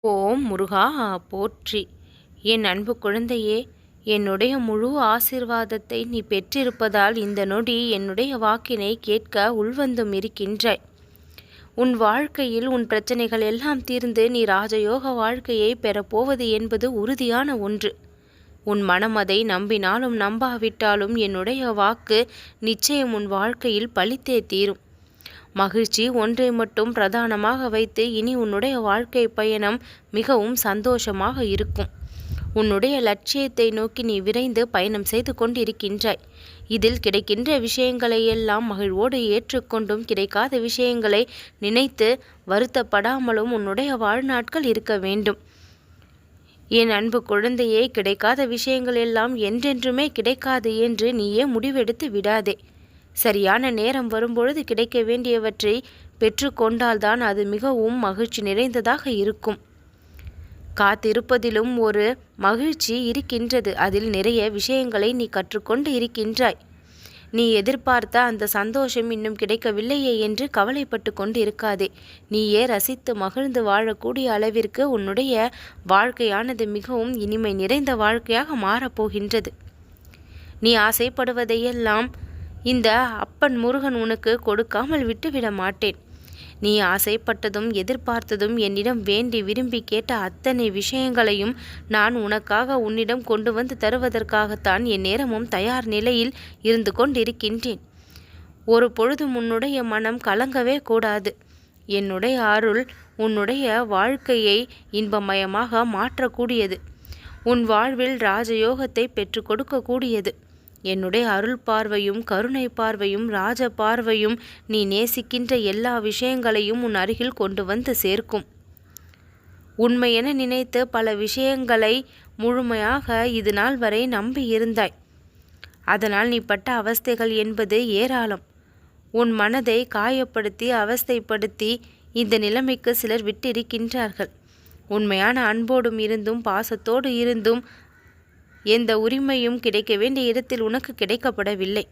ஓம் முருகா போற்றி. என் அன்பு குழந்தையே, என்னுடைய முழு ஆசீர்வாதத்தை நீ பெற்றிருப்பதால் இந்த நொடி என்னுடைய வாக்கினை கேட்க உள்வந்தும் இருக்கின்றாய். உன் வாழ்க்கையில் உன் பிரச்சனைகள் எல்லாம் தீர்ந்து நீ ராஜயோக வாழ்க்கையை பெறப்போவது என்பது உறுதியான ஒன்று. உன் மனம் அதை நம்பினாலும் நம்பாவிட்டாலும் என்னுடைய வாக்கு நிச்சயம் உன் வாழ்க்கையில் பலித்தே தீரும். மகிழ்ச்சி ஒன்றை மட்டும் பிரதானமாக வைத்து இனி உன்னுடைய வாழ்க்கை பயணம் மிகவும் சந்தோஷமாக இருக்கும். உன்னுடைய லட்சியத்தை நோக்கி நீ விரைந்து பயணம் செய்து கொண்டிருக்கின்றாய். இதில் கிடைக்கின்ற விஷயங்களை எல்லாம் மகிழ்வோடு ஏற்றுக்கொண்டும் கிடைக்காத விஷயங்களை நினைத்து வருத்தப்படாமலும் உன்னுடைய வாழ்நாட்கள் இருக்க வேண்டும். என் அன்பு குழந்தையே, கிடைக்காத விஷயங்கள் எல்லாம் என்றென்றுமே கிடைக்காது என்று நீயே முடிவெடுத்து விடாதே. சரியான நேரம் வரும்பொழுது கிடைக்க வேண்டியவற்றை பெற்றுக்கொண்டால்தான் அது மிகவும் மகிழ்ச்சி நிறைந்ததாக இருக்கும். காத்திருப்பதிலும் ஒரு மகிழ்ச்சி இருக்கின்றது. அதில் நிறைய விஷயங்களை நீ கற்றுக்கொண்டு இருக்கின்றாய். நீ எதிர்பார்த்த அந்த சந்தோஷம் இன்னும் கிடைக்கவில்லையே என்று கவலைப்பட்டு கொண்டு இருக்காதே. நீயே ரசித்து மகிழ்ந்து வாழக்கூடிய அளவிற்கு உன்னுடைய வாழ்க்கையானது மிகவும் இனிமை நிறைந்த வாழ்க்கையாக மாறப்போகின்றது. நீ ஆசைப்படுவதையெல்லாம் இந்த அப்பன் முருகன் உனக்கு கொடுக்காமல் விட்டுவிட மாட்டேன். நீ ஆசைப்பட்டதும் எதிர்பார்த்ததும் என்னிடம் வேண்டி விரும்பி கேட்ட அத்தனை விஷயங்களையும் நான் உனக்காக உன்னிடம் கொண்டு வந்து தருவதற்காகத்தான் என் நேரமும் தயார் நிலையில் இருந்து கொண்டிருக்கின்றேன். ஒரு பொழுதும் உன்னுடைய மனம் கலங்கவே கூடாது. என்னுடைய அருள் உன்னுடைய வாழ்க்கையை இன்பமயமாக மாற்றக்கூடியது. உன் வாழ்வில் ராஜயோகத்தை பெற்று கொடுக்கக்கூடியது. என்னுடைய அருள் பார்வையும் கருணை பார்வையும் ராஜ பார்வையும் நீ நேசிக்கின்ற எல்லா விஷயங்களையும் உன் அருகில் கொண்டு வந்து சேர்க்கும். உண்மையென நினைத்து பல விஷயங்களை முழுமையாக இது நாள் வரை நம்பி இருந்தாய். அதனால் நீ பட்ட அவஸ்தைகள் என்பது ஏராளம். உன் மனதை காயப்படுத்தி அவஸ்தைப்படுத்தி இந்த நிலைமைக்கு சிலர் விட்டிருக்கின்றார்கள். உண்மையான அன்போடும் இருந்தும் பாசத்தோடு இருந்தும் எந்த உரிமையும் கிடைக்க வேண்டிய இடத்தில் உனக்கு கிடைக்கப்படவில்லை.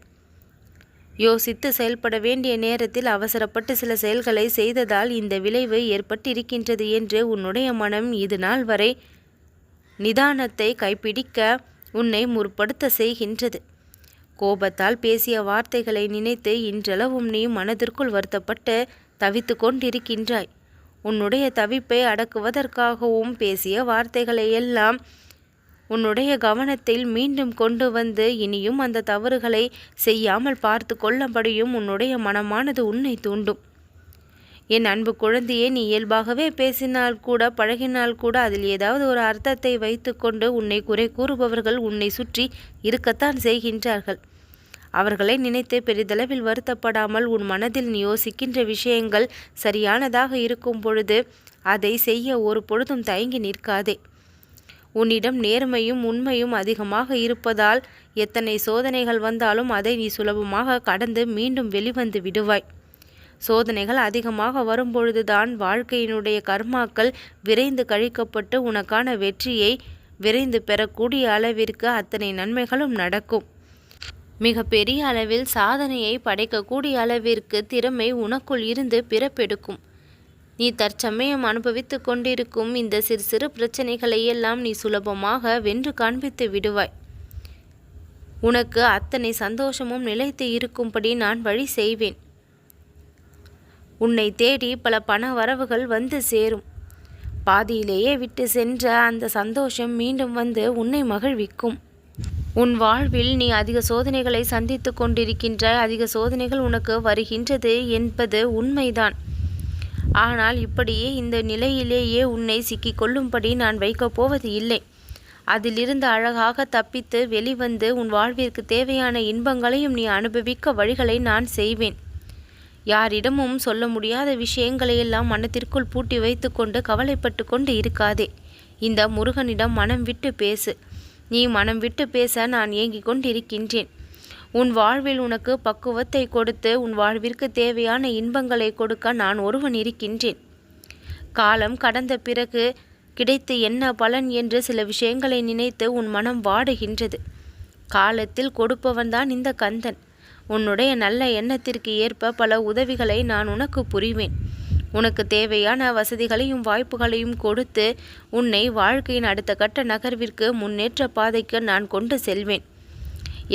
யோசித்து செயல்பட வேண்டிய நேரத்தில் அவசரப்பட்டு சில செயல்களை செய்ததால் இந்த விளைவு ஏற்பட்டிருக்கின்றது என்று உன்னுடைய மனம் இது நாள் வரை நிதானத்தை கைப்பிடிக்க உன்னை முற்படுத்த செய்கின்றது. கோபத்தால் பேசிய வார்த்தைகளை நினைத்து இன்றளவும் நீ மனதிற்குள் வருத்தப்பட்டு தவித்து கொண்டிருக்கின்றாய். உன்னுடைய தவிப்பை அடக்குவதற்காகவும் பேசிய வார்த்தைகளை எல்லாம் உன்னுடைய கவனத்தில் மீண்டும் கொண்டு வந்து இனியும் அந்த தவறுகளை செய்யாமல் பார்த்து கொள்ளபடியும் உன்னுடைய மனமானது உன்னை தூண்டும். என் அன்பு குழந்தையே, நீ இயல்பாகவே பேசினால் கூட பழகினால் கூட அதில் ஏதாவது ஒரு அர்த்தத்தை வைத்துக்கொண்டு உன்னை குறை கூறுபவர்கள் உன்னை சுற்றி இருக்கத்தான் செய்கின்றார்கள். அவர்களை நினைத்து பெரிதளவில் வருத்தப்படாமல் உன் மனதில் நீ யோசிக்கின்ற விஷயங்கள் சரியானதாக இருக்கும் பொழுது அதை செய்ய ஒரு பொழுதும் தயங்கி நிற்காதே. உன்னிடம் நேர்மையும் உண்மையும் அதிகமாக இருப்பதால் எத்தனை சோதனைகள் வந்தாலும் அதை நீ சுலபமாக கடந்து மீண்டும் வெளிவந்து விடுவாய். சோதனைகள் அதிகமாக வரும்பொழுதுதான் வாழ்க்கையினுடைய கர்மாக்கள் விரைந்து கழிக்கப்பட்டு உனக்கான வெற்றியை விரைந்து பெறக்கூடிய அளவிற்கு அத்தனை நன்மைகளும் நடக்கும். மிக பெரிய அளவில் சாதனையை படைக்கக்கூடிய அளவிற்கு திறமை உனக்குள் இருந்து பிறப்பெடுக்கும். நீ தற்சமயம் அனுபவித்து கொண்டிருக்கும் இந்த சிறு சிறு பிரச்சனைகளை எல்லாம் நீ சுலபமாக வென்று காண்பித்து விடுவாய். உனக்கு அத்தனை சந்தோஷமும் நிலைத்து இருக்கும்படி நான் வழி செய்வேன். உன்னை தேடி பல பண வரவுகள் வந்து சேரும். பாதியிலேயே விட்டு சென்ற அந்த சந்தோஷம் மீண்டும் வந்து உன்னை மகிழ்விக்கும். உன் வாழ்வில் நீ அதிக சோதனைகளை சந்தித்து கொண்டிருக்கின்றாய். அதிக சோதனைகள் உனக்கு வருகின்றது என்பது உண்மைதான். ஆனால் இப்படியே இந்த நிலையிலேயே உன்னை சிக்கிக்கொள்ளும்படி நான் வைக்கப் போவது இல்லை. அதிலிருந்து அழகாக தப்பித்து வெளிவந்து உன் வாழ்விற்கு தேவையான இன்பங்களையும் நீ அனுபவிக்க வழிகளை நான் செய்வேன். யாரிடமும் சொல்ல முடியாத விஷயங்களையெல்லாம் மனத்திற்குள் பூட்டி வைத்து கொண்டு கவலைப்பட்டு கொண்டு இருக்காதே. இந்த முருகனிடம் மனம் விட்டு பேசு. நீ மனம் விட்டு பேச நான் ஏங்கிக் கொண்டிருக்கின்றேன். உன் வாழ்வில் உனக்கு பக்குவத்தை கொடுத்து உன் வாழ்விற்கு தேவையான இன்பங்களை கொடுக்க நான் ஒருவன் இருக்கின்றேன். காலம் கடந்த பிறகு கிடைத்து என்ன பலன் என்று சில விஷயங்களை நினைத்து உன் மனம் வாடுகின்றது. காலத்தில் கொடுப்பவன்தான் இந்த கந்தன். உன்னுடைய நல்ல எண்ணத்திற்கு ஏற்ப பல உதவிகளை நான் உனக்கு புரிவேன். உனக்கு தேவையான வசதிகளையும் வாய்ப்புகளையும் கொடுத்து உன்னை வாழ்க்கையின் அடுத்த கட்ட நகர்விற்கு முன்னேற்ற பாதைக்கு நான் கொண்டு செல்வேன்.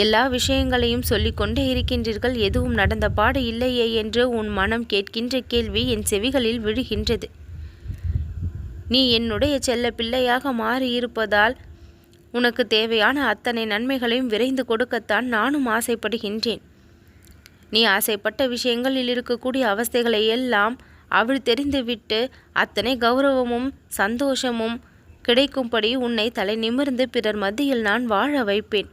எல்லா விஷயங்களையும் சொல்லிக்கொண்டே இருக்கின்றீர்கள், எதுவும் நடந்த பாடு இல்லையே என்று உன் மனம் கேட்கின்ற கேள்வி என் செவிகளில் விழுகின்றது. நீ என்னுடைய செல்ல பிள்ளையாக மாறியிருப்பதால் உனக்கு தேவையான அத்தனை நன்மைகளையும் விரைந்து கொடுக்கத்தான் நானும் ஆசைப்படுகின்றேன். நீ ஆசைப்பட்ட விஷயங்களில் இருக்கக்கூடிய அவஸ்தைகளை எல்லாம் அவள் தெரிந்துவிட்டு அத்தனை கௌரவமும் சந்தோஷமும் கிடைக்கும்படி உன்னை தலை நிமிர்ந்து பிறர் மத்தியில் நான் வாழ வைப்பேன்.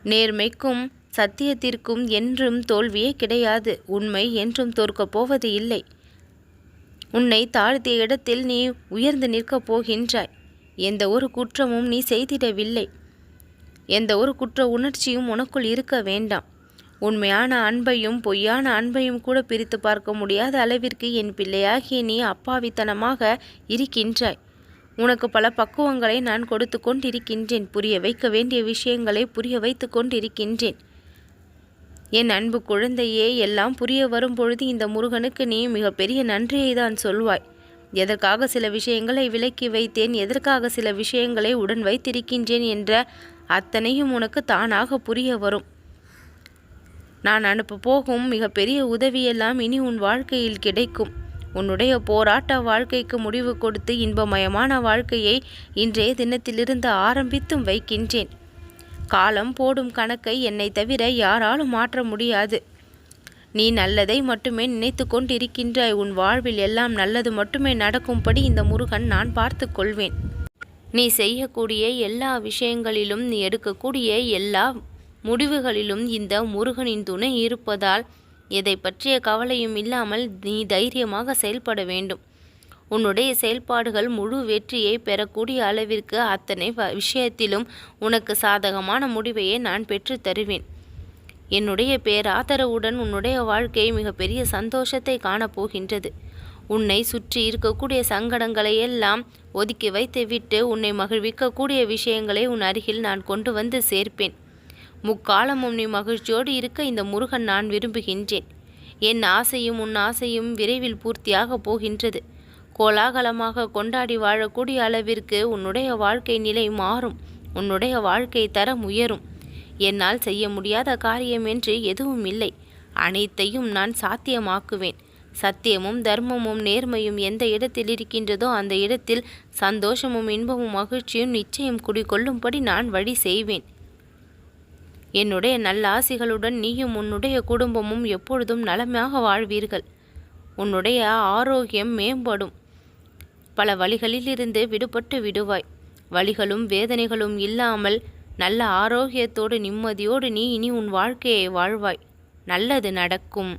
நேர்மைக்கும் சத்தியத்திற்கும் என்றும் தோல்வியே கிடையாது. உண்மை என்றும் தோற்கப் போவது இல்லை. உன்னை தாழ்த்திய இடத்தில் நீ உயர்ந்து நிற்கப் போகின்றாய். எந்த ஒரு குற்றமும் நீ செய்திடவில்லை. எந்த ஒரு குற்ற உணர்ச்சியும் உனக்குள் இருக்க வேண்டாம். உண்மையான அன்பையும் பொய்யான அன்பையும் கூட பிரித்து பார்க்க முடியாத அளவிற்கு என் பிள்ளையாகிய நீ அப்பாவித்தனமாக இருக்கின்றாய். உனக்கு பல பக்குவங்களை நான் கொடுத்து கொண்டிருக்கின்றேன். புரிய வைக்க வேண்டிய விஷயங்களை புரிய வைத்து கொண்டிருக்கின்றேன். என் அன்பு குழந்தையே, எல்லாம் புரிய வரும் பொழுது இந்த முருகனுக்கு நீ மிகப்பெரிய நன்றியை தான் சொல்வாய். எதற்காக சில விஷயங்களை விலக்கி வைத்தேன், எதற்காக சில விஷயங்களை உடன் வைத்திருக்கின்றேன் என்ற அத்தனையும் உனக்கு தானாக புரிய வரும். நான் அனுப்ப போகும் மிகப்பெரிய உதவியெல்லாம் இனி உன் வாழ்க்கையில் கிடைக்கும். உன்னுடைய போராட்ட வாழ்க்கைக்கு முடிவு கொடுத்து இன்பமயமான வாழ்க்கையை இன்றைய தினத்திலிருந்து ஆரம்பித்தும் வைக்கின்றேன். காலம் போடும் கணக்கை என்னை தவிர யாராலும் மாற்ற முடியாது. நீ நல்லதை மட்டுமே நினைத்து கொண்டிருக்கின்றாய். உன் வாழ்வில் எல்லாம் நல்லது மட்டுமே நடக்கும்படி இந்த முருகன் நான் பார்த்து கொள்வேன். நீ செய்யக்கூடிய எல்லா விஷயங்களிலும், நீ எடுக்கக்கூடிய எல்லா முடிவுகளிலும் இந்த முருகனின் துணை இருப்பதால் எதை பற்றிய கவலையும் இல்லாமல் நீ தைரியமாக செயல்பட வேண்டும். உன்னுடைய செயல்பாடுகள் முழு வெற்றியை பெறக்கூடிய அளவிற்கு அத்தனை விஷயத்திலும் உனக்கு சாதகமான முடிவையே நான் பெற்று தருவேன். என்னுடைய பேராதரவுடன் உன்னுடைய வாழ்க்கை மிகப்பெரிய சந்தோஷத்தை காணப்போகின்றது. உன்னை சுற்றி இருக்கக்கூடிய சங்கடங்களை எல்லாம் ஒதுக்கி வைத்துவிட்டு உன்னை மகிழ்விக்கக்கூடிய விஷயங்களை உன் அருகில் நான் கொண்டு வந்து சேர்ப்பேன். முக்காலமும் நீ மகிழ்ச்சியோடு இருக்க இந்த முருகன் நான் விரும்புகின்றேன். என் ஆசையும் உன் ஆசையும் விரைவில் பூர்த்தியாக போகின்றது. கோலாகலமாக கொண்டாடி வாழக்கூடிய அளவிற்கு உன்னுடைய வாழ்க்கை நிலை மாறும். உன்னுடைய வாழ்க்கை தரம் உயரும். என்னால் செய்ய முடியாத காரியம் என்று எதுவும் இல்லை. அனைத்தையும் நான் சாத்தியமாக்குவேன். சத்தியமும் தர்மமும் நேர்மையும் எந்த இடத்தில் இருக்கின்றதோ அந்த இடத்தில் சந்தோஷமும் இன்பமும் மகிழ்ச்சியும் நிச்சயம் குடிகொள்ளும்படி நான் வழி செய்வேன். என்னுடைய நல்ல ஆசிகளுடன் நீயும் உன்னுடைய குடும்பமும் எப்பொழுதும் நலமாக வாழ்வீர்கள். உன்னுடைய ஆரோக்கியம் மேம்படும். பல வழிகளிலிருந்து விடுபட்டு விடுவாய். வலிகளும் வேதனைகளும் இல்லாமல் நல்ல ஆரோக்கியத்தோடு நிம்மதியோடு நீ இனி உன் வாழ்க்கையை வாழ்வாய். நல்லது நடக்கும்.